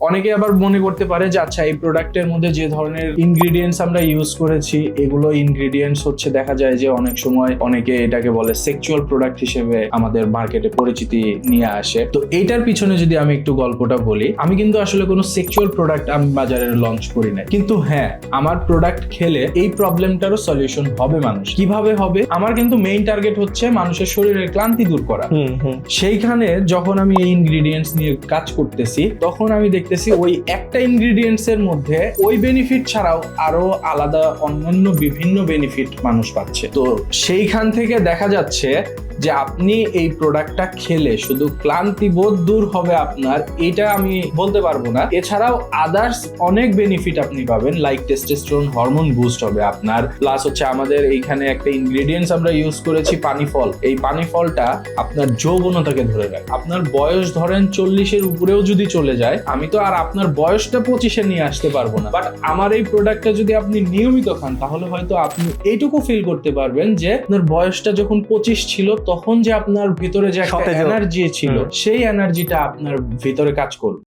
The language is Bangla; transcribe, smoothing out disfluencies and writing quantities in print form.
অনেকে আবার মনে করতে পারে যে আচ্ছা এই প্রোডাক্টের মধ্যে যে ধরনের ইনগ্রিডিয়েন্টস আমরা ইউজ করেছি এগুলো ইনগ্রিডিয়েন্টস হচ্ছে দেখা যায় যে অনেক সময় অনেকে এটাকে বলে সেক্সুয়াল প্রোডাক্ট হিসেবে আমাদের মার্কেটে পরিচিতি নিয়ে আসে। তো এইটার পিছনে যদি আমি একটু গল্পটা বলি, আমি কিন্তু আসলে কোনো সেক্সুয়াল প্রোডাক্ট আমি বাজারে লঞ্চ করি না, কিন্তু হ্যাঁ আমার প্রোডাক্ট খেলে এই প্রবলেমটারও সলিউশন হবে। মানুষ কিভাবে হবে? আমার কিন্তু মেইন টার্গেট হচ্ছে মানুষের শরীরের ক্লান্তি দূর করা। সেইখানে যখন আমি এই ইনগ্রিডিয়েন্টস নিয়ে কাজ করতেছি তখন আমি দেখতেছি ওই একটা ইনগ্রিডিয়েন্টস এর মধ্যে ওই বেনিফিট ছাড়াও আরো আলাদা অন্যান্য বিভিন্ন বেনিফিট মানুষ পাচ্ছে। তো সেইখান থেকে দেখা যাচ্ছে যে আপনি এই প্রোডাক্টটা খেলে শুধু ক্লান্তি বোধ দূর হবে আপনার, এটা আমি বলতে পারবো না, এছাড়াও আদার্স অনেক বেনিফিট আপনি পাবেন, লাইক টেস্টোস্টেরন হরমোন বুস্ট হবে আপনার। প্লাস হচ্ছে আমাদের এইখানে একটা ইনগ্রেডিয়েন্টস আমরা ইউজ করেছি পানি ফল। এই পানি ফলটা আপনার যৌবনতাকে ধরে রাখে। আপনার বয়স ধরেন 40-এর উপরেও যদি চলে যায়, আমি তো আর আপনার বয়সটা 25-এ নিয়ে আসতে পারবো না, বাট আমার এই প্রোডাক্টটা যদি আপনি নিয়মিত খান তাহলে হয়তো আপনি এইটুকু ফিল করতে পারবেন যে আপনার বয়সটা যখন 25 ছিল তখন যে আপনার ভিতরে যে একটা এনার্জি ছিল সেই এনার্জিটা আপনার ভিতরে কাজ করবে।